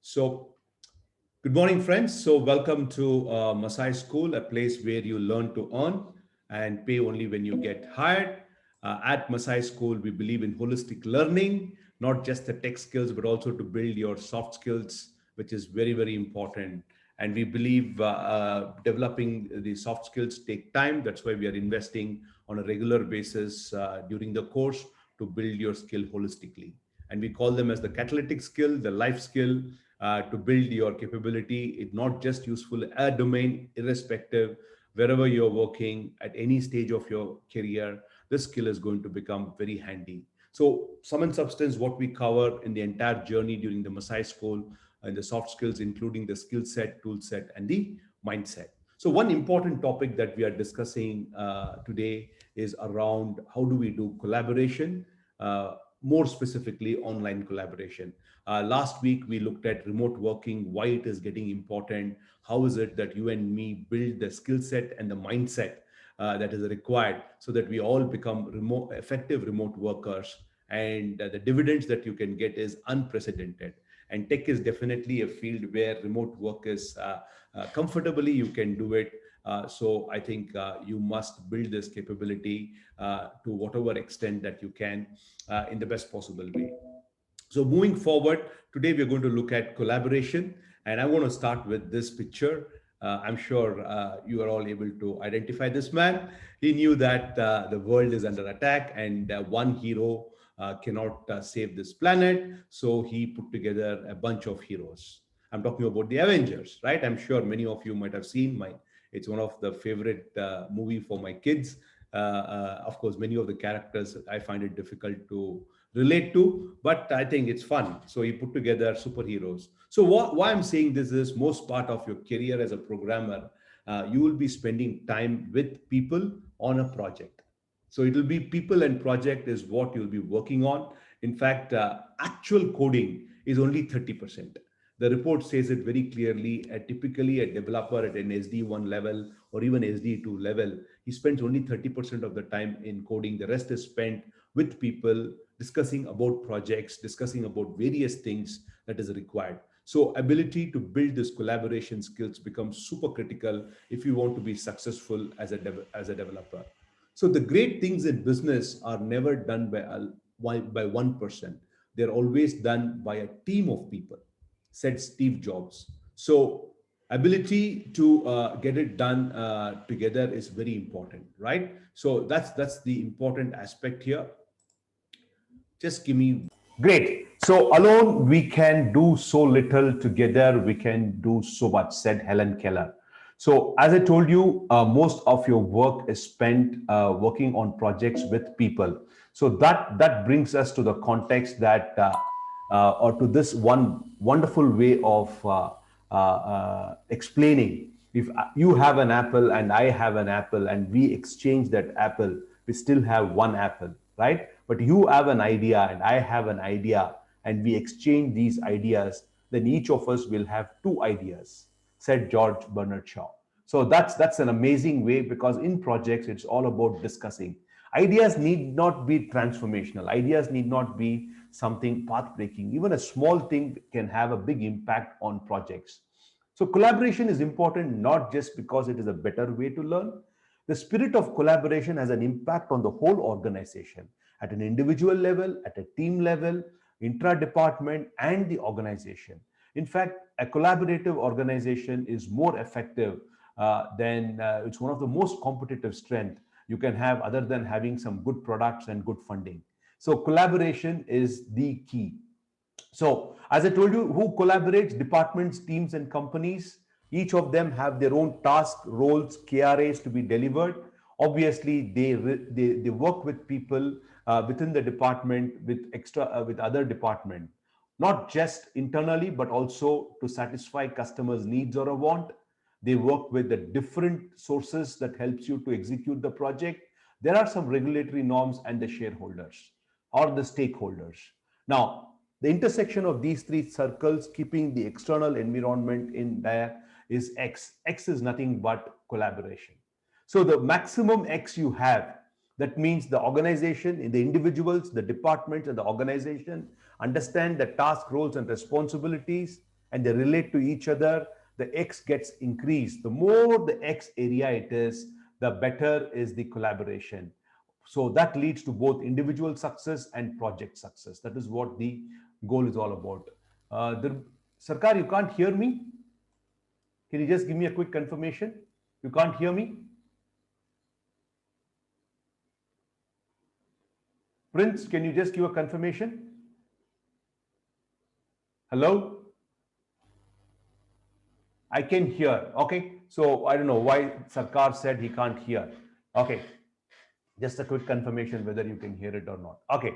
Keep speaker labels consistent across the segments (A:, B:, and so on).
A: So, good morning, friends. So, welcome to Masai School, a place where you learn to earn and pay only when you get hired. At Masai School, we believe in holistic learning, not just the tech skills, but also to build your soft skills, which is very, very important. And we believe developing the soft skills take time. That's why we are investing on a regular basis during the course to build your skill holistically. And we call them as the catalytic skill, the life skill, to build your capability. It's not just useful a domain, irrespective, wherever you're working at any stage of your career, this skill is going to become very handy. So, sum and substance, what we cover in the entire journey during the Masai School and the soft skills, including the skill set, tool set, and the mindset. So, one important topic that we are discussing today is around how do we do collaboration, more specifically online collaboration. Last week, we looked at remote working, why it is getting important. How is it that you and me build the skill set and the mindset that is required so that we all become effective remote workers? And the dividends that you can get is unprecedented. And tech is definitely a field where remote work is comfortably, you can do it. So I think you must build this capability to whatever extent that you can in the best possible way. So moving forward, today we're going to look at collaboration, and I want to start with this picture. I'm sure you are all able to identify this man. He knew that the world is under attack and one hero cannot save this planet. So he put together a bunch of heroes. I'm talking about the Avengers, right? I'm sure many of you might have seen my. It's one of the favorite movie for my kids. Of course, many of the characters I find it difficult to relate to, but I think it's fun. So he put together superheroes. So why I'm saying this is most part of your career as a programmer, you will be spending time with people on a project. So it will be people and project is what you'll be working on. In fact, actual coding is only 30%. The report says it very clearly. Typically, a developer at an SD1 level or even SD2 level, he spends only 30% of the time in coding. The rest is spent with people, discussing about projects, discussing about various things that is required. So ability to build this collaboration skills becomes super critical if you want to be successful as as a developer. So the great things in business are never done by one person. They're always done by a team of people, said Steve Jobs. So ability to get it done together is very important, right? So that's the important aspect here. Just give me. Great. So alone we can do so little, together we can do so much, said Helen Keller. So as I told you, most of your work is spent working on projects with people. So that brings us to the context that or to this one wonderful way of explaining. If you have an apple and I have an apple and we exchange that apple, we still have one apple, right? But you have an idea and I have an idea and we exchange these ideas, then each of us will have two ideas, said George Bernard Shaw. So that's an amazing way, because in projects it's all about discussing. Ideas need not be transformational. Ideas need not be something path breaking. Even a small thing can have a big impact on projects. So collaboration is important not just because it is a better way to learn. The spirit of collaboration has an impact on the whole organization at an individual level, at a team level, intra-department, and the organization. In fact, a collaborative organization is more effective than it's one of the most competitive strength you can have, other than having some good products and good funding. So collaboration is the key. So, as I told you, who collaborates? Departments, teams, and companies. Each of them have their own task, roles, KRAs to be delivered. Obviously, they work with people within the department with other department, not just internally, but also to satisfy customers' needs or a want. They work with the different sources that helps you to execute the project. There are some regulatory norms and the shareholders or the stakeholders. Now, the intersection of these three circles, keeping the external environment in there, is X. X is nothing but collaboration. So the maximum X you have, that means the organization, the individuals, the departments, and the organization understand the task, roles, and responsibilities and they relate to each other, the X gets increased. The more the X area it is, the better is the collaboration. So that leads to both individual success and project success. That is what the goal is all about. Sarkar, you can't hear me? Can you just give me a quick confirmation? You can't hear me? Prince, can you just give a confirmation? Hello? I can hear. Okay. So I don't know why Sarkar said he can't hear. Okay. Just a quick confirmation whether you can hear it or not. Okay.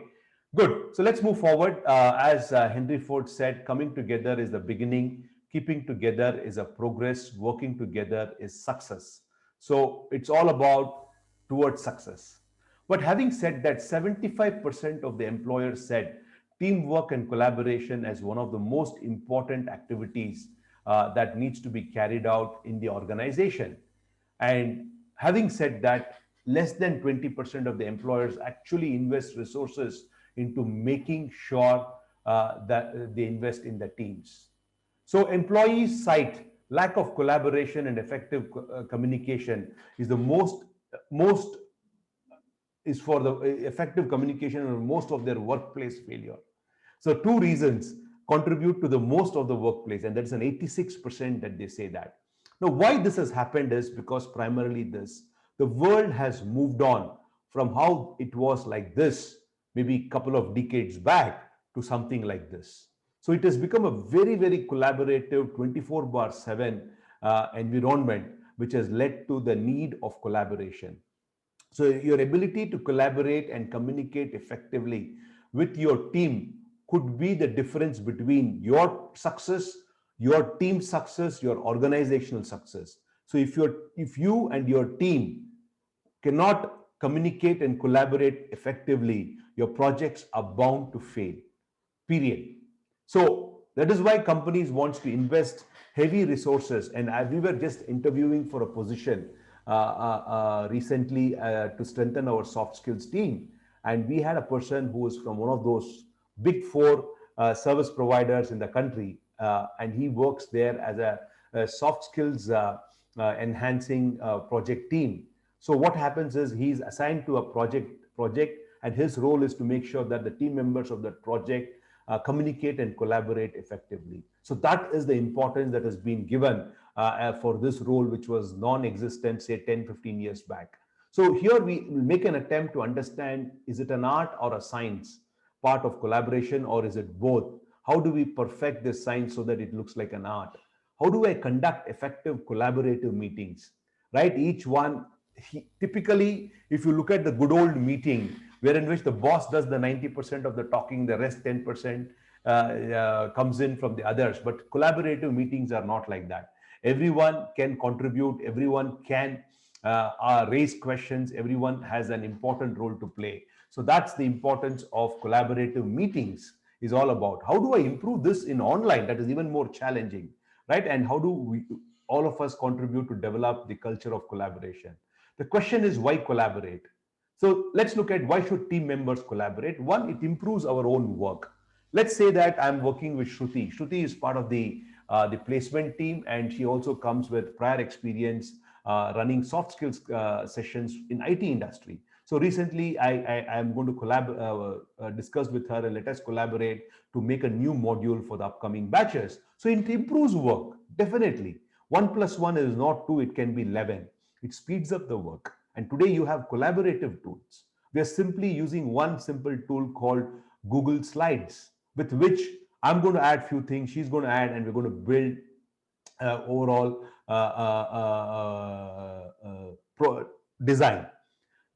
A: Good. So let's move forward. As Henry Ford said, coming together is the beginning, keeping together is a progress, working together is success. So it's all about towards success. But having said that, 75% of the employers said teamwork and collaboration as one of the most important activities that needs to be carried out in the organization. And having said that, less than 20% of the employers actually invest resources into making sure that they invest in the teams. So employees cite lack of collaboration and effective communication is the most is for the effective communication of most of their workplace failure. So two reasons contribute to the most of the workplace, and that's an 86% that they say that. Now, why this has happened is because primarily this, the world has moved on from how it was like this, maybe a couple of decades back, to something like this. So it has become a very, very collaborative 24/7 environment, which has led to the need of collaboration. So your ability to collaborate and communicate effectively with your team could be the difference between your success, your team success, your organizational success. So if you and your team cannot communicate and collaborate effectively, your projects are bound to fail. Period. So that is why companies want to invest heavy resources. And we were just interviewing for a position recently to strengthen our soft skills team. And we had a person who was from one of those big four service providers in the country. And he works there as a soft skills enhancing project team. So what happens is he's assigned to a project, and his role is to make sure that the team members of that project communicate and collaborate effectively. So that is the importance that has been given for this role, which was non-existent, say 10, 15 years back. So here we make an attempt to understand, is it an art or a science part of collaboration, or is it both? How do we perfect this science so that it looks like an art? How do I conduct effective collaborative meetings, right? Each one, typically, if you look at the good old meeting, wherein which the boss does the 90% of the talking, the rest 10% comes in from the others. But collaborative meetings are not like that. Everyone can contribute, everyone can raise questions, everyone has an important role to play. So that's the importance of collaborative meetings is all about. How do I improve this in online? That is even more challenging, right? And how do we, all of us, contribute to develop the culture of collaboration? The question is, why collaborate? So let's look at why should team members collaborate. One, it improves our own work. Let's say that I'm working with Shruti. Shruti is part of the placement team, and she also comes with prior experience running soft skills sessions in IT industry. So recently, I am going to discuss with her, and let us collaborate to make a new module for the upcoming batches. So it improves work, definitely. 1 plus 1 is not 2, it can be 11. It speeds up the work. And today you have collaborative tools. We are simply using one simple tool called Google Slides, with which I'm going to add few things, she's going to add, and we're going to build overall design.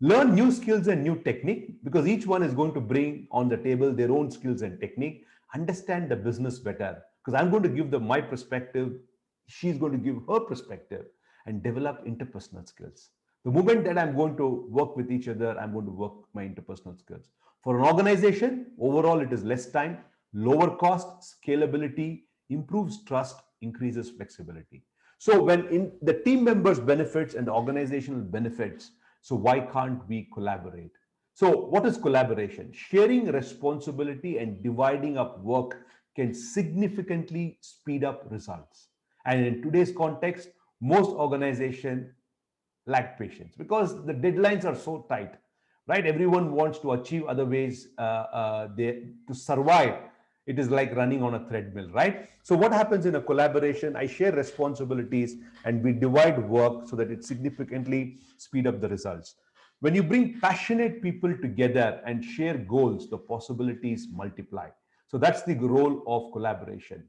A: Learn new skills and new technique, because each one is going to bring on the table their own skills and technique. Understand the business better, because I'm going to give my perspective, she's going to give her perspective, and develop interpersonal skills. The moment that I'm going to work with each other, I'm going to work my interpersonal skills. For an organization, overall, it is less time, lower cost, scalability, improves trust, increases flexibility. So when in the team members benefits and the organizational benefits, so why can't we collaborate? So what is collaboration? Sharing responsibility and dividing up work can significantly speed up results. And in today's context, most organizations lack patience because the deadlines are so tight, right? Everyone wants to achieve other ways to survive. It is like running on a treadmill, right? So what happens in a collaboration? I share responsibilities and we divide work so that it significantly speed up the results. When you bring passionate people together and share goals, the possibilities multiply. So that's the role of collaboration.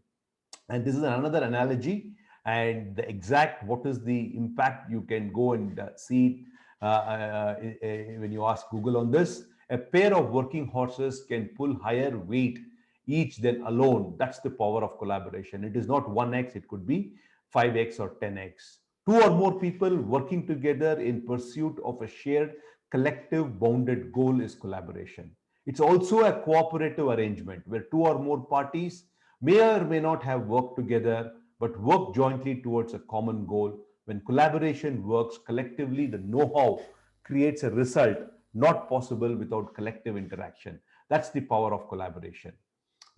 A: And this is another analogy, and the exact what is the impact, you can go and see when you ask Google on this. A pair of working horses can pull higher weight each than alone. That's the power of collaboration. It is not 1x, it could be 5x or 10x. Two or more people working together in pursuit of a shared collective bounded goal is collaboration. It's also a cooperative arrangement where two or more parties may or may not have worked together, but work jointly towards a common goal. When collaboration works collectively, the know how creates a result not possible without collective interaction. That's the power of collaboration,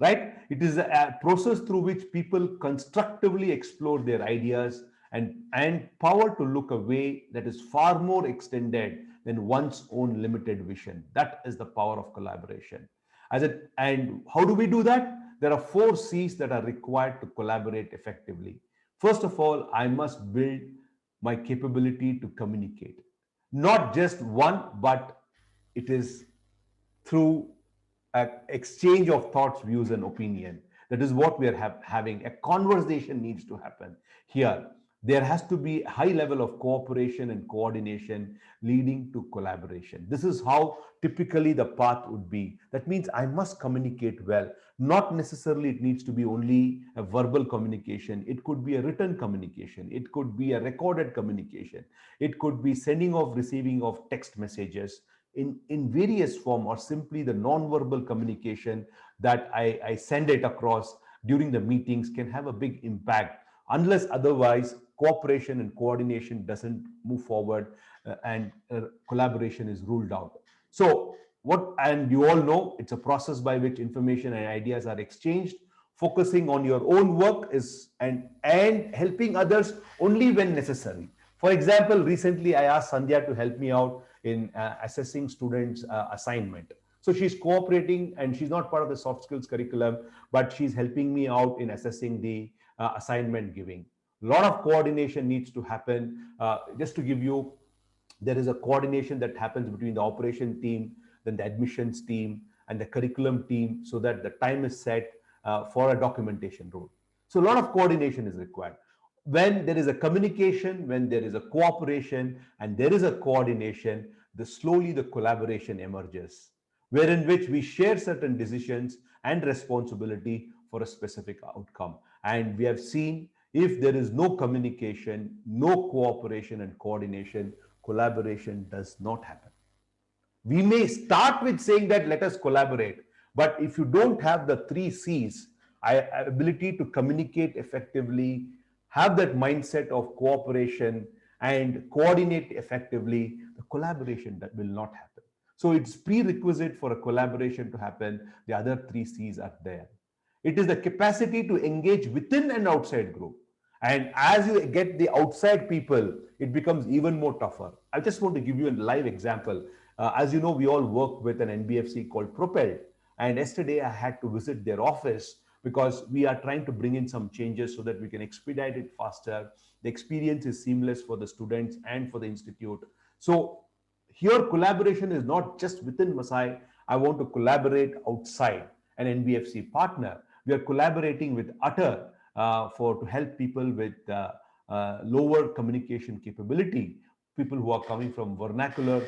A: right? It is a process through which people constructively explore their ideas and power to look a way that is far more extended than one's own limited vision. That is the power of collaboration. And how do we do that? There are 4 C's that are required to collaborate effectively. First of all, I must build my capability to communicate. Not just one, but it is through an exchange of thoughts, views, and opinion. That is what we are having. A conversation needs to happen here. There has to be a high level of cooperation and coordination leading to collaboration. This is how typically the path would be. That means I must communicate well. Not necessarily it needs to be only a verbal communication. It could be a written communication. It could be a recorded communication. It could be sending of, receiving of text messages in various form, or simply the non-verbal communication that I send it across during the meetings can have a big impact. Unless otherwise, cooperation and coordination doesn't move forward, and collaboration is ruled out. So what, and you all know, it's a process by which information and ideas are exchanged. Focusing on your own work is and helping others only when necessary. For example, recently I asked Sandhya to help me out in assessing students' assignment. So she's cooperating and she's not part of the soft skills curriculum, but she's helping me out in assessing the assignment giving. A lot of coordination needs to happen. Just to give you, there is a coordination that happens between the operation team, then the admissions team, and the curriculum team, so that the time is set for a documentation rule. So a lot of coordination is required. When there is a communication, when there is a cooperation, and there is a coordination, slowly the collaboration emerges, wherein which we share certain decisions and responsibility for a specific outcome. And we have seen, if there is no communication, no cooperation and coordination, collaboration does not happen. We may start with saying that let us collaborate, but if you don't have the 3 C's, ability to communicate effectively, have that mindset of cooperation and coordinate effectively, the collaboration that will not happen. So it's prerequisite for a collaboration to happen. The other 3 C's are there. It is the capacity to engage within an outside group. And as you get the outside people, it becomes even more tougher. I just want to give you a live example. As you know, we all work with an NBFC called Propel. And yesterday I had to visit their office because we are trying to bring in some changes so that we can expedite it faster. The experience is seamless for the students and for the institute. So here collaboration is not just within Masai. I want to collaborate outside an NBFC partner. We are collaborating with Utter to help people with lower communication capability, people who are coming from vernacular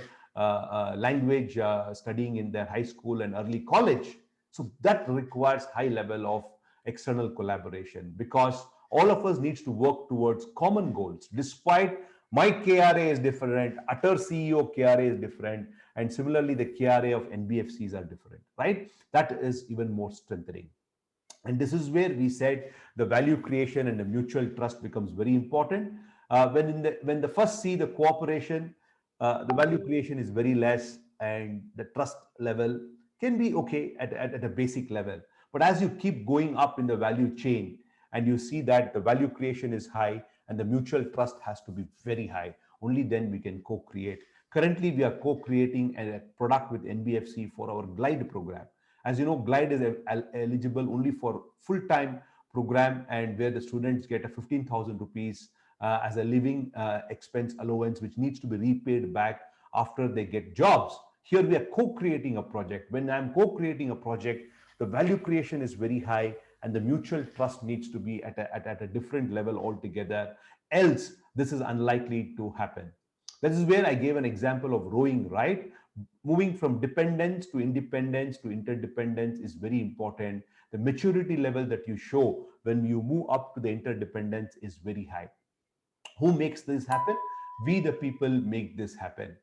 A: language studying in their high school and early college. So that requires high level of external collaboration, because all of us needs to work towards common goals. Despite my KRA is different, Utter CEO KRA is different, and similarly the KRA of NBFCs are different, right? That is even more strengthening. And this is where we said the value creation and the mutual trust becomes very important. When the first C, the cooperation, the value creation is very less, and the trust level can be okay at a basic level. But as you keep going up in the value chain and you see that the value creation is high and the mutual trust has to be very high, only then we can co-create. Currently, we are co-creating a product with NBFC for our Glide program. As you know, Glide is eligible only for full-time program, and where the students get a 15,000 rupees as a living expense allowance, which needs to be repaid back after they get jobs. Here we are co-creating a project. When I'm co-creating a project, the value creation is very high and the mutual trust needs to be at a different level altogether. Else, this is unlikely to happen. This is where I gave an example of rowing, right? Moving from dependence to independence to interdependence is very important. The maturity level that you show when you move up to the interdependence is very high. Who makes this happen? We, the people, make this happen.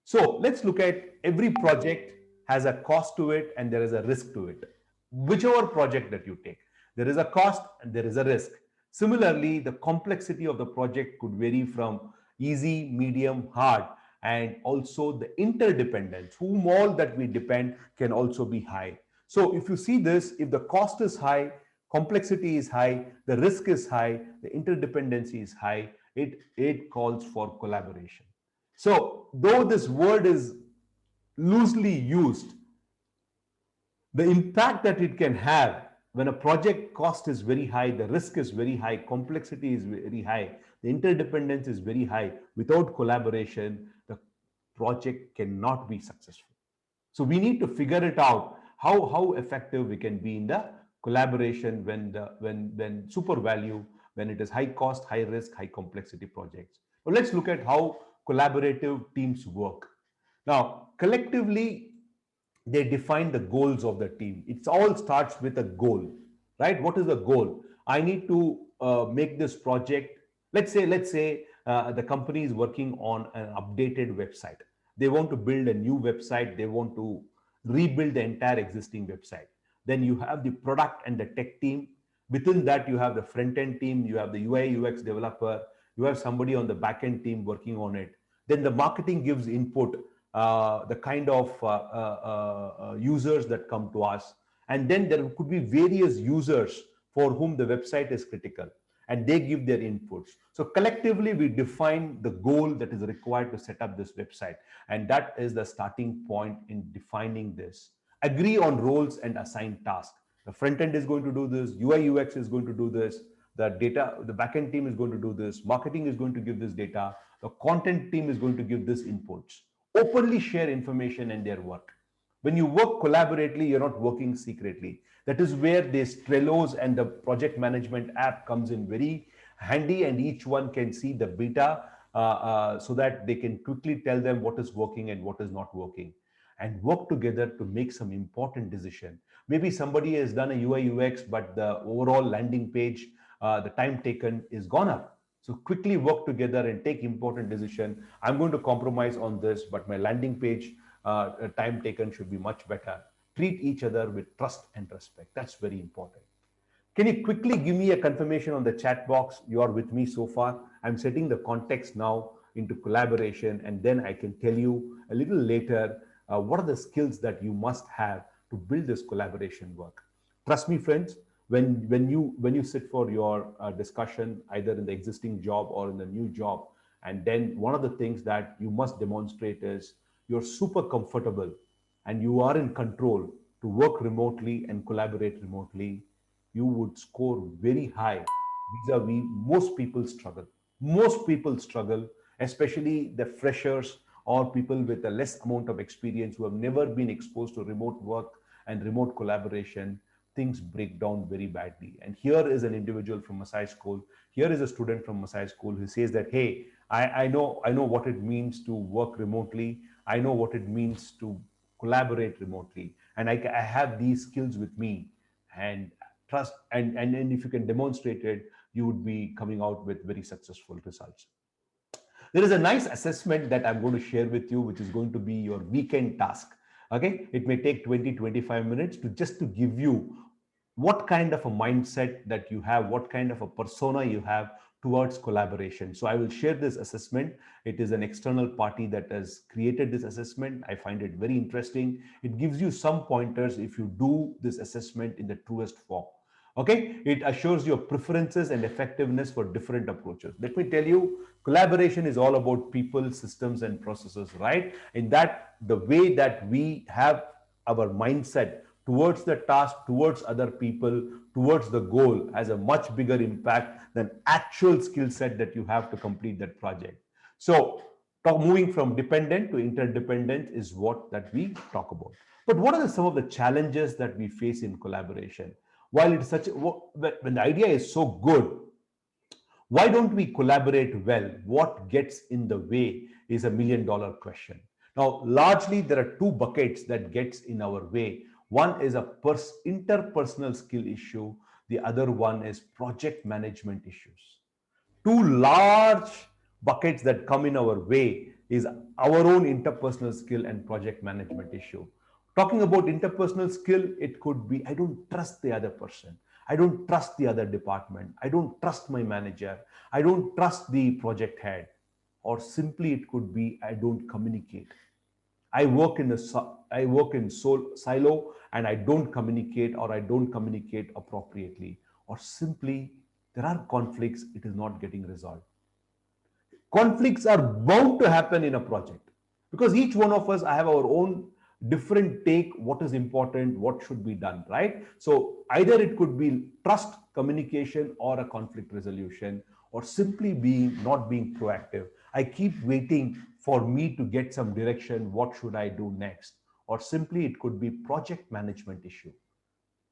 A: So let's look at every project has a cost to it and there is a risk to it. Whichever project that you take, there is a cost and there is a risk. Similarly, the complexity of the project could vary from easy, medium, hard, and also the interdependence, whom all that we depend, can also be high. So if you see this, if the cost is high, complexity is high, the risk is high, the interdependency is high, it calls for collaboration. So though this word is loosely used, the impact that it can have when a project cost is very high, the risk is very high, complexity is very high, the interdependence is very high, without collaboration the project cannot be successful. So we need to figure it out how effective we can be in the collaboration when super value, when it is high cost, high risk, high complexity projects. So let's look at how collaborative teams work. Now, collectively, they define the goals of the team. It all starts with a goal, right? What is the goal? I need to make this project. Let's say the company is working on an updated website. They want to build a new website. They want to rebuild the entire existing website. Then you have the product and the tech team. Within that, you have the front end team. You have the UI UX developer. You have somebody on the back end team working on it. Then the marketing gives input, the kind of users that come to us. And then there could be various users for whom the website is critical and they give their inputs. So collectively, we define the goal that is required to set up this website. And that is the starting point in defining this. Agree on roles and assign tasks. The front end is going to do this, UI UX is going to do this, the backend team is going to do this, marketing is going to give this data, the content team is going to give this inputs. Openly share information and their work. When you work collaboratively, you're not working secretly. That is where this Trello's and the project management app comes in very handy, and each one can see the beta so that they can quickly tell them what is working and what is not working, and work together to make some important decision. Maybe somebody has done a UI UX, but the overall landing page, the time taken is gone up. So quickly work together and take important decision. I'm going to compromise on this, but my landing page time taken should be much better. Treat each other with trust and respect. That's very important. Can you quickly give me a confirmation on the chat box? You are with me so far. I'm setting the context now into collaboration, and then I can tell you a little later what are the skills that you must have to build this collaboration work. Trust me, friends, when you sit for your discussion, either in the existing job or in the new job, and then one of the things that you must demonstrate is you're super comfortable and you are in control to work remotely and collaborate remotely, you would score very high vis-a-vis most people struggle. Most people struggle, especially the freshers or people with a less amount of experience who have never been exposed to remote work and remote collaboration. Things break down very badly. And here is an individual from Masai School. Here is a student from Masai School who says that, hey, I know what it means to work remotely. I know what it means to collaborate remotely. And I have these skills with me. And trust, and if you can demonstrate it, you would be coming out with very successful results. There is a nice assessment that I'm going to share with you, which is going to be your weekend task. Okay, it may take 20-25 minutes to just to give you what kind of a mindset that you have, what kind of a persona you have towards collaboration. So I will share this assessment. It is an external party that has created this assessment. I find it very interesting. It gives you some pointers if you do this assessment in the truest form. Okay, it assures your preferences and effectiveness for different approaches. Let me tell you, collaboration is all about people, systems, and processes, right? In that, the way that we have our mindset towards the task, towards other people, towards the goal has a much bigger impact than actual skill set that you have to complete that project. So, moving from dependent to interdependent is what that we talk about. But what are some of the challenges that we face in collaboration? While it's such when the idea is so good, why don't we collaborate well? What gets in the way is $1 million question. Now, largely there are two buckets that gets in our way. One is a interpersonal skill issue. The other one is project management issues. Two large buckets that come in our way is our own interpersonal skill and project management issue. Talking about interpersonal skill, it could be I don't trust the other person, I don't trust the other department, I don't trust my manager, I don't trust the project head, or simply it could be I don't communicate. I work in silo and I don't communicate, or I don't communicate appropriately, or simply there are conflicts, it is not getting resolved. Conflicts are bound to happen in a project because each one of us have our own different take what is important, what should be done, right? So either it could be trust, communication, or a conflict resolution, or simply being not being proactive. I keep waiting for me to get some direction, what should I do next? Or simply it could be project management issue,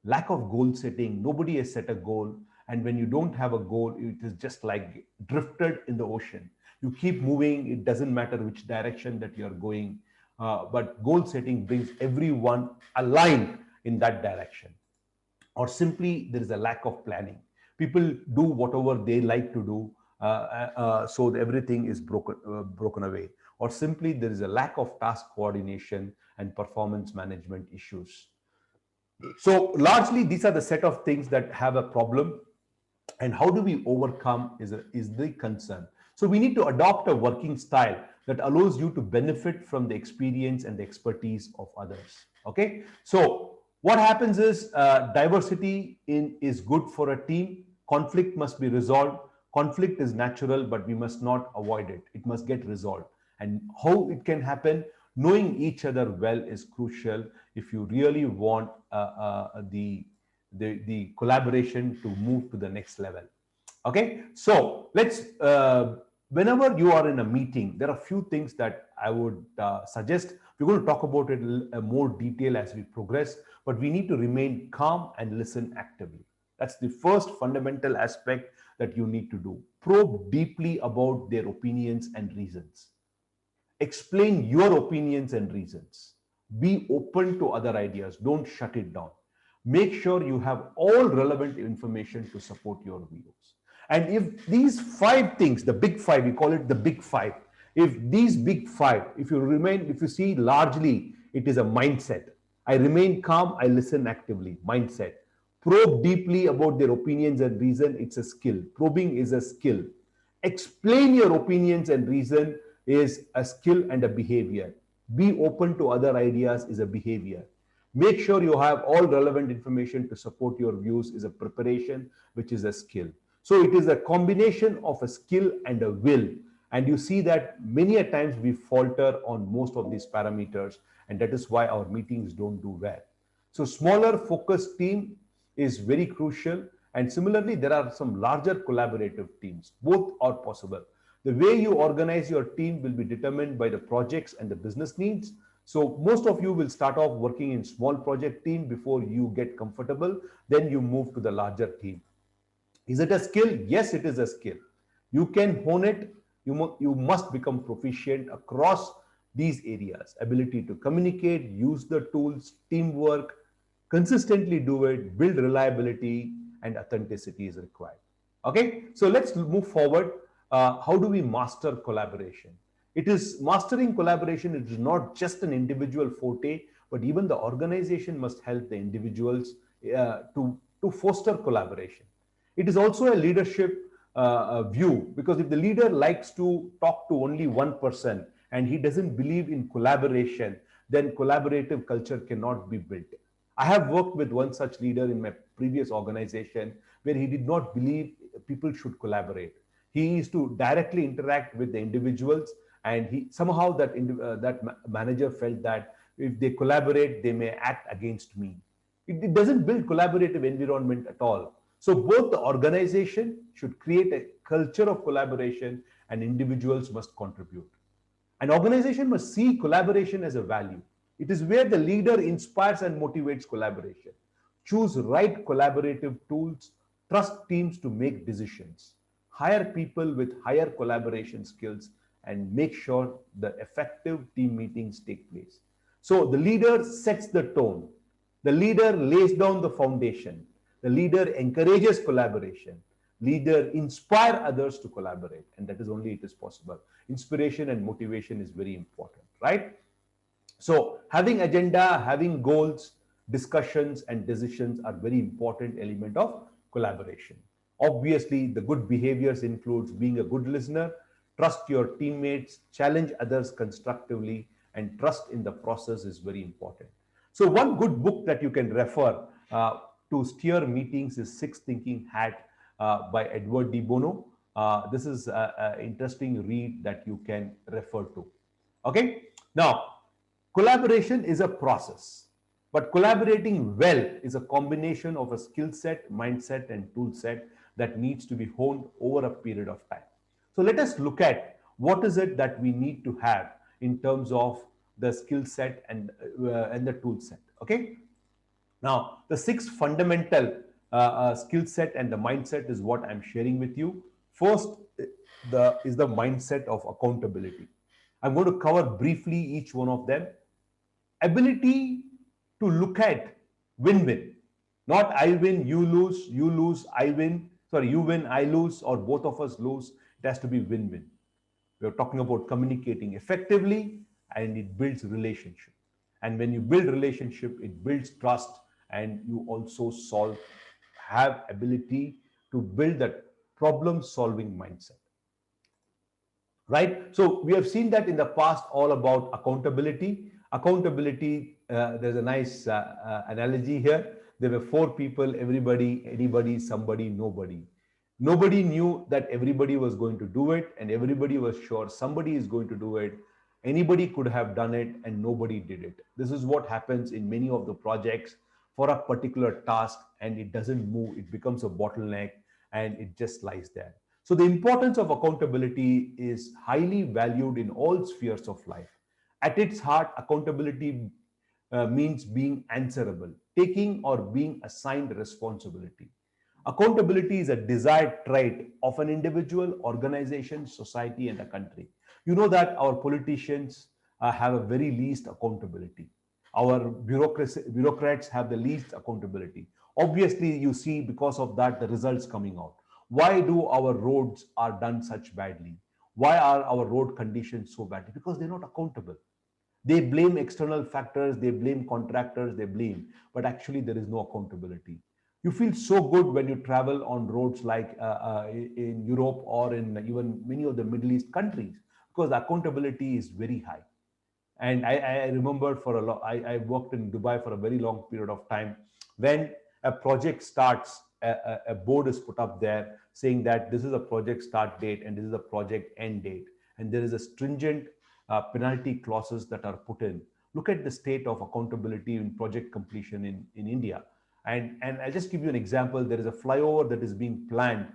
A: lack of goal setting. Nobody has set a goal, and when you don't have a goal, it is just like drifted in the ocean. You keep moving, it doesn't matter which direction that you're going, but goal setting brings everyone aligned in that direction. Or simply there is a lack of planning. People do whatever they like to do, so everything is broken away. Or simply there is a lack of task coordination and performance management issues. So largely these are the set of things that have a problem, and how do we overcome is the concern. So we need to adopt a working style that allows you to benefit from the experience and the expertise of others. Okay, so what happens is diversity is good for a team. Conflict must be resolved. Conflict is natural, but we must not avoid it. It must get resolved. And how it can happen, knowing each other well is crucial if you really want the collaboration to move to the next level. Okay, so let's whenever you are in a meeting, there are a few things that I would suggest. We're going to talk about it in more detail as we progress, but we need to remain calm and listen actively. That's the first fundamental aspect that you need to do. Probe deeply about their opinions and reasons. Explain your opinions and reasons. Be open to other ideas. Don't shut it down. Make sure you have all relevant information to support your views. And if these five things, the big five, we call it the big five. If these big five, if you see largely, it is a mindset. I remain calm, I listen actively, mindset. Probe deeply about their opinions and reason, it's a skill. Probing is a skill. Explain your opinions and reason is a skill and a behavior. Be open to other ideas is a behavior. Make sure you have all relevant information to support your views is a preparation, which is a skill. So it is a combination of a skill and a will. And you see that many a times we falter on most of these parameters, and that is why our meetings don't do well. So smaller focused team is very crucial. And similarly, there are some larger collaborative teams. Both are possible. The way you organize your team will be determined by the projects and the business needs. So most of you will start off working in small project team before you get comfortable. Then you move to the larger team. Is it a skill? Yes, it is a skill. You can hone it. You must become proficient across these areas. Ability to communicate, use the tools, teamwork, consistently do it, build reliability, and authenticity is required. Okay, so let's move forward. How do we master collaboration? It is mastering collaboration. It is not just an individual forte, but even the organization must help the individuals to foster collaboration. It is also a leadership view, because if the leader likes to talk to only one person and he doesn't believe in collaboration, then collaborative culture cannot be built. I have worked with one such leader in my previous organization where he did not believe people should collaborate. He used to directly interact with the individuals, and he somehow that manager felt that if they collaborate, they may act against me. It doesn't build collaborative environment at all. So both the organization should create a culture of collaboration and individuals must contribute. An organization must see collaboration as a value. It is where the leader inspires and motivates collaboration. Choose right collaborative tools, trust teams to make decisions, hire people with higher collaboration skills, and make sure the effective team meetings take place. So the leader sets the tone, the leader lays down the foundation, the leader encourages collaboration, leader inspire others to collaborate, and that is only it is possible. Inspiration and motivation is very important, right? So having agenda, having goals, discussions and decisions are very important element of collaboration. Obviously, the good behaviors includes being a good listener, trust your teammates, challenge others constructively, and trust in the process is very important. So one good book that you can refer to steer meetings is Six Thinking Hat by Edward de Bono. This is an interesting read that you can refer to. Okay. Now, collaboration is a process, but collaborating well is a combination of a skill set, mindset, and tool set that needs to be honed over a period of time. So let us look at what is it that we need to have in terms of the skill set and the tool set. Okay. Now, the six fundamental skill set and the mindset is what I'm sharing with you. First, is the mindset of accountability. I'm going to cover briefly each one of them. Ability to look at win-win, not I win, you lose, I win, sorry, you win, I lose, or both of us lose. It has to be win-win. We're talking about communicating effectively, and it builds relationship. And when you build relationship, it builds trust, and you also have ability to build that problem solving mindset, right? So we have seen that in the past all about accountability. Accountability, there's a nice analogy here. There were four people: everybody, anybody, somebody, nobody. Nobody knew that everybody was going to do it, and everybody was sure somebody is going to do it. Anybody could have done it, and nobody did it. This is what happens in many of the projects for a particular task, and it doesn't move. It becomes a bottleneck, and it just lies there. So the importance of accountability is highly valued in all spheres of life. At its heart, accountability means being answerable, taking or being assigned responsibility. Accountability is a desired trait of an individual, organization, society, and a country. You know that our politicians have a very least accountability. Our bureaucrats have the least accountability. Obviously, you see because of that the results coming out. Why do our roads are done such badly? Why are our road conditions so bad? Because they're not accountable. They blame external factors, they blame contractors, they blame, but actually there is no accountability. You feel so good when you travel on roads like in Europe or in even many of the Middle East countries, because the accountability is very high. And I remember for a lot, I worked in Dubai for a very long period of time. When a project starts, a board is put up there saying that this is a project start date and this is a project end date. And there is a stringent penalty clauses that are put in. Look at the state of accountability in project completion in India. And I'll just give you an example. There is a flyover that is being planned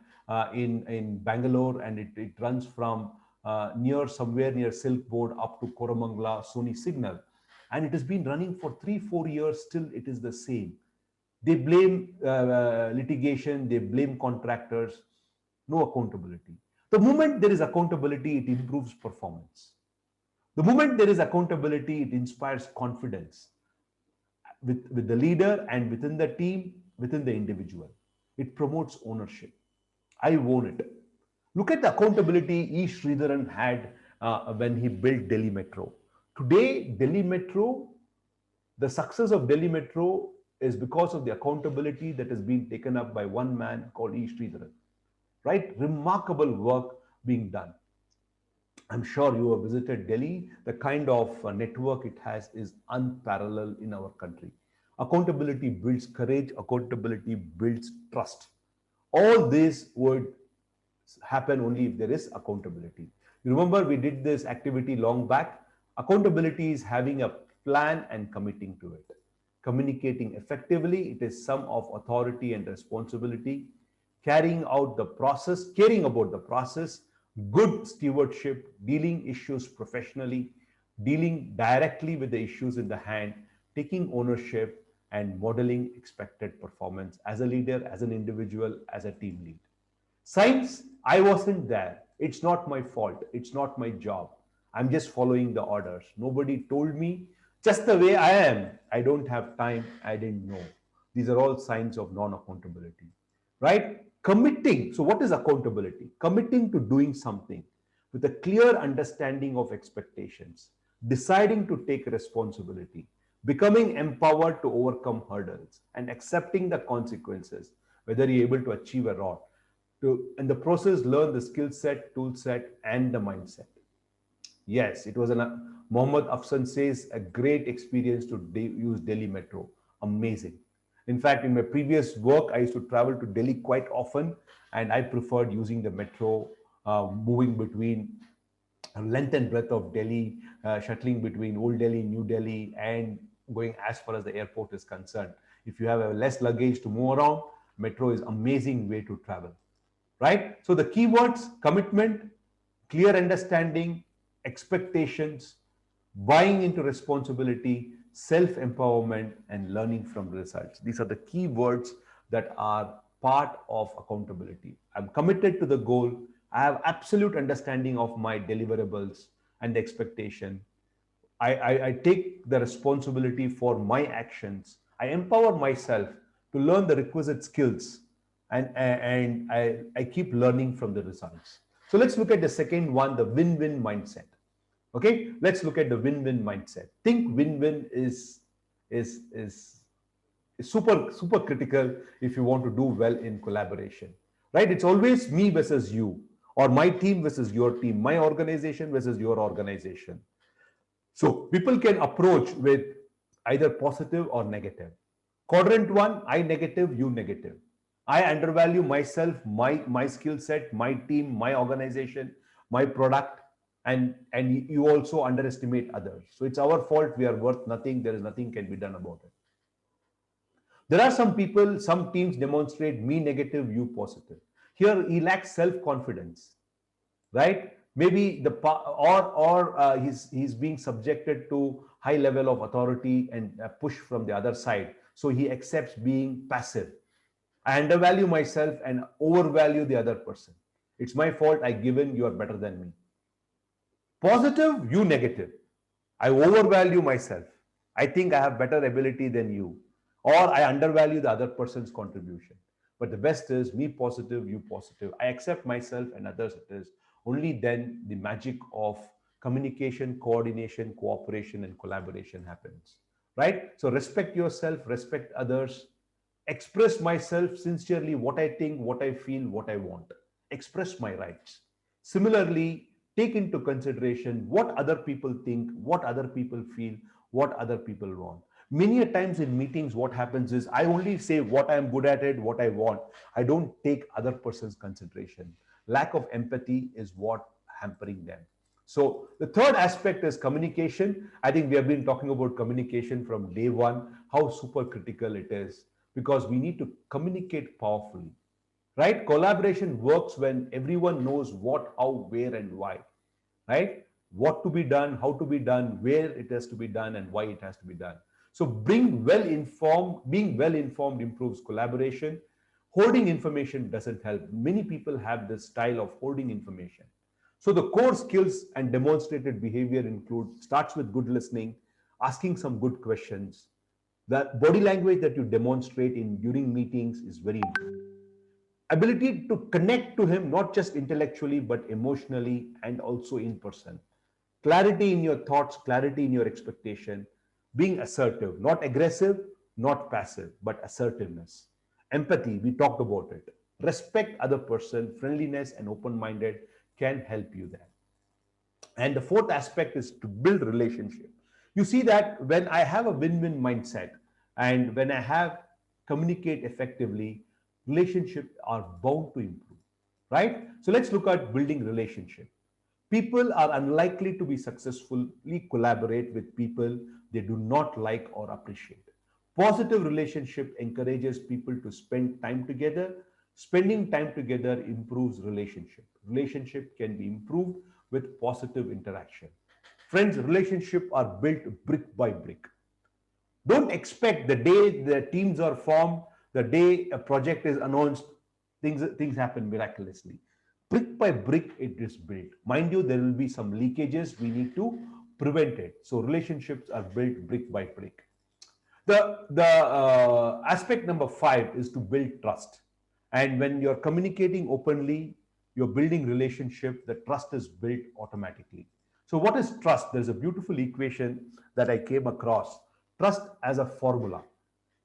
A: in Bangalore, and it runs from somewhere near Silk Board up to Koramangala Sony Signal. And it has been running for 3-4 years, still it is the same. They blame litigation, they blame contractors, no accountability. The moment there is accountability, it improves performance. The moment there is accountability, it inspires confidence with the leader and within the team, within the individual. It promotes ownership. I own it. Look at the accountability E. Sridharan had when he built Delhi Metro. Today, Delhi Metro, the success of Delhi Metro is because of the accountability that has been taken up by one man called E. Sridharan. right? Remarkable work being done. I'm sure you have visited Delhi. The kind of network it has is unparalleled in our country. Accountability builds courage, accountability builds trust. All this would happen only if there is accountability. You remember we did this activity long back. Accountability is having a plan and committing to it. Communicating effectively, it is sum of authority and responsibility. Carrying out the process, caring about the process, good stewardship, dealing issues professionally, dealing directly with the issues in the hand, taking ownership, and modeling expected performance as a leader, as an individual, as a team lead. Science, I wasn't there. It's not my fault. It's not my job. I'm just following the orders. Nobody told me just the way I am. I don't have time. I didn't know. These are all signs of non accountability, right? Committing. So, what is accountability? Committing to doing something with a clear understanding of expectations, deciding to take responsibility, becoming empowered to overcome hurdles, and accepting the consequences, whether you're able to achieve or not, to in the process learn the skill set, tool set, and the mindset. Yes, it was an Mohammed Afsan says a great experience to use Delhi Metro. Amazing. In fact, in my previous work, I used to travel to Delhi quite often, and I preferred using the metro, moving between length and breadth of Delhi, shuttling between Old Delhi, New Delhi, and going as far as the airport is concerned. If you have a less luggage to move around, metro is amazing way to travel, right? So the keywords: commitment, clear understanding, expectations, buying into responsibility, self empowerment, and learning from results. These are the key words that are part of accountability. I'm committed to the goal. I have absolute understanding of my deliverables and the expectation. I take the responsibility for my actions. I empower myself to learn the requisite skills, and I keep learning from the results. So let's look at the second one, the win-win mindset. Okay, let's look at the win-win mindset. Think win-win is super critical if you want to do well in collaboration, right? It's always me versus you, or my team versus your team, my organization versus your organization. So people can approach with either positive or negative. Quadrant one, I negative, you negative. I undervalue myself, my skill set, my team, my organization, my product, and you also underestimate others. So it's our fault. We are worth nothing. There is nothing can be done about it. There are some people, some teams demonstrate me negative, you positive. Here he lacks self confidence, right? Maybe he's being subjected to high level of authority and a push from the other side, so he accepts being passive. I undervalue myself and overvalue the other person. It's my fault. I given, you are better than me. Positive, you negative. I overvalue myself. I think I have better ability than you, or I undervalue the other person's contribution. But the best is me positive, you positive. I accept myself and others it is. Only then the magic of communication, coordination, cooperation, and collaboration happens. Right? So respect yourself, respect others, express myself sincerely, what I think, what I feel, what I want. Express my rights. Similarly, take into consideration what other people think, what other people feel, what other people want. Many a times in meetings, what happens is I only say what I'm good at it, what I want. I don't take other person's consideration. Lack of empathy is what hampering them. So the third aspect is communication. I think we have been talking about communication from day one, how super critical it is, because we need to communicate powerfully, right? Collaboration works when everyone knows what, how, where, and why, right? What to be done, how to be done, where it has to be done, and why it has to be done. So being well informed improves collaboration. Hoarding information doesn't help. Many people have this style of hoarding information. So the core skills and demonstrated behavior include: starts with good listening, asking some good questions. The body language that you demonstrate in during meetings is very important. Ability to connect to him, not just intellectually but emotionally and also in person. Clarity in your thoughts, clarity in your expectation. Being assertive, not aggressive, not passive, but assertiveness. Empathy, we talked about it. Respect other person, friendliness and open-minded can help you there. And the fourth aspect is to build relationship. You see that when I have a win-win mindset and when I have communicate effectively, relationships are bound to improve, right? So let's look at building relationship. People are unlikely to be successfully collaborate with people they do not like or appreciate. Positive relationship encourages people to spend time together. Spending time together improves relationship. Relationship can be improved with positive interaction. Friends, relationships are built brick by brick. Don't expect the day the teams are formed, the day a project is announced, things happen miraculously. Brick by brick, it is built. Mind you, there will be some leakages. We need to prevent it. So relationships are built brick by brick. The aspect number 5 is to build trust. And when you're communicating openly, you're building relationship, the trust is built automatically. So what is trust? There's a beautiful equation that I came across. Trust as a formula.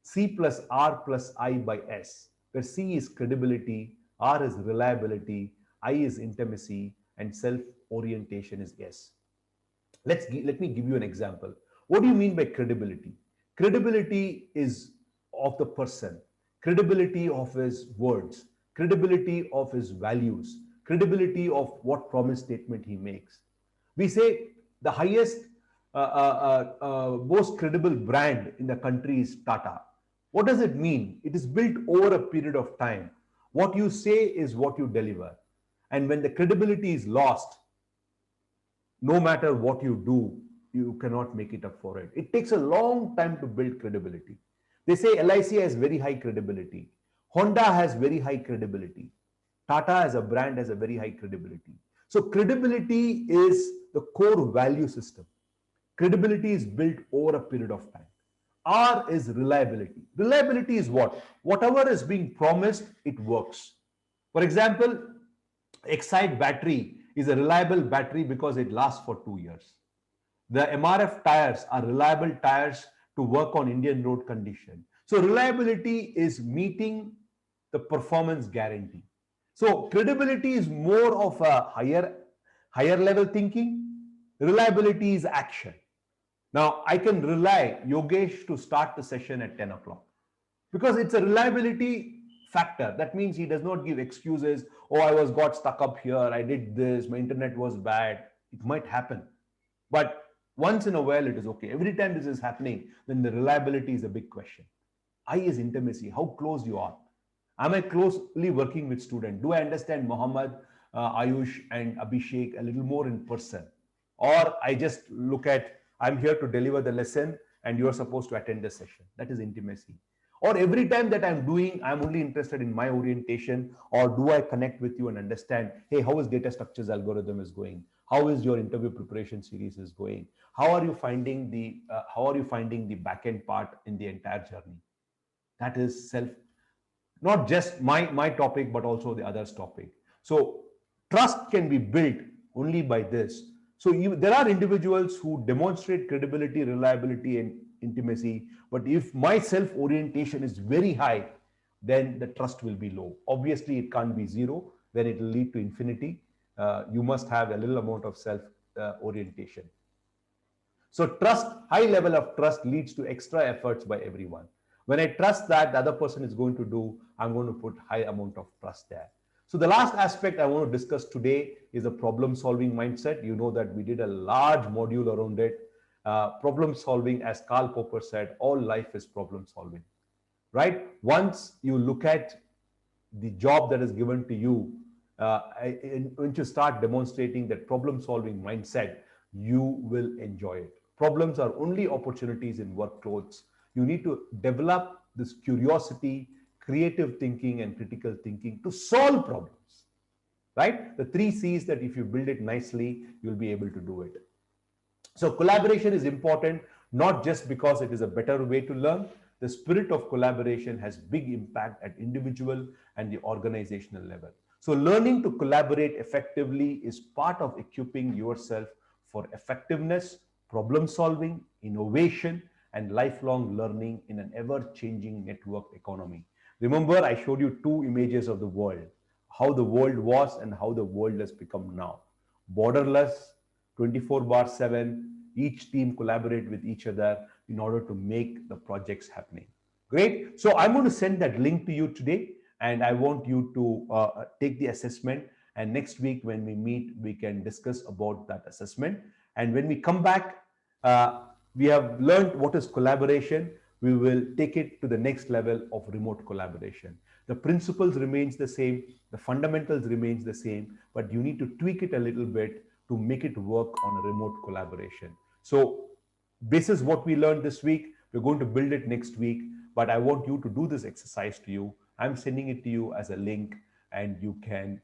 A: C plus R plus I by S, where C is credibility, R is reliability, I is intimacy, and self orientation is S. Let me give you an example. What do you mean by credibility? Credibility is of the person, credibility of his words, credibility of his values, credibility of what promise statement he makes. We say the highest, most credible brand in the country is Tata. What does it mean? It is built over a period of time. What you say is what you deliver. And when the credibility is lost, no matter what you do, you cannot make it up for it. It takes a long time to build credibility. They say LIC has very high credibility. Honda has very high credibility. Tata as a brand has a very high credibility. So credibility is the core value system. Credibility is built over a period of time. R is reliability. Reliability is what? Whatever is being promised, it works. For example, Excite battery is a reliable battery because it lasts for 2 years. The MRF tires are reliable tires to work on Indian road condition. So reliability is meeting the performance guarantee. So credibility is more of a higher level thinking. Reliability is action. Now I can rely Yogesh to start the session at 10 o'clock because it's a reliability factor. That means he does not give excuses. Oh, I was got stuck up here. I did this. My internet was bad. It might happen. But once in a while, it is okay. Every time this is happening, then the reliability is a big question. I is intimacy, how close you are. Am I closely working with student? Do I understand Mohammed, Ayush and Abhishek a little more in person? Or I just look at, I'm here to deliver the lesson and you're supposed to attend the session. That is intimacy. Or every time that I'm doing, I'm only interested in my orientation, or do I connect with you and understand, hey, how is data structures algorithm is going? How is your interview preparation series is going? How are you finding the back end part in the entire journey? That is self, not just my topic, but also the others' topic. So trust can be built only by this. So there are individuals who demonstrate credibility, reliability, and intimacy. But if my self orientation is very high, then the trust will be low. Obviously, it can't be zero. Then it will lead to infinity. You must have a little amount of self orientation. So trust, high level of trust leads to extra efforts by everyone. When I trust that the other person is going to do, I'm going to put high amount of trust there. So the last aspect I want to discuss today is a problem solving mindset. You know that we did a large module around it. Problem solving, as Karl Popper said, all life is problem solving, right? Once you look at the job that is given to you, when you start demonstrating that problem solving mindset, you will enjoy it. Problems are only opportunities in workloads. You need to develop this curiosity, creative thinking, and critical thinking to solve problems, right? The 3 C's that if you build it nicely, you'll be able to do it. So collaboration is important, not just because it is a better way to learn. The spirit of collaboration has big impact at individual and the organizational level. So learning to collaborate effectively is part of equipping yourself for effectiveness, problem solving, innovation, and lifelong learning in an ever-changing network economy. Remember, I showed you two images of the world, how the world was and how the world has become now. Borderless, 24 bar 7, each team collaborate with each other in order to make the projects happening. Great. So I'm going to send that link to you today, and I want you to take the assessment. And next week, when we meet, we can discuss about that assessment. And when we come back, we have learned what is collaboration. We will take it to the next level of remote collaboration. The principles remains the same, the fundamentals remains the same, but you need to tweak it a little bit to make it work on a remote collaboration. So this is what we learned this week. We're going to build it next week, but I want you to do this exercise to you. I'm sending it to you as a link, and you can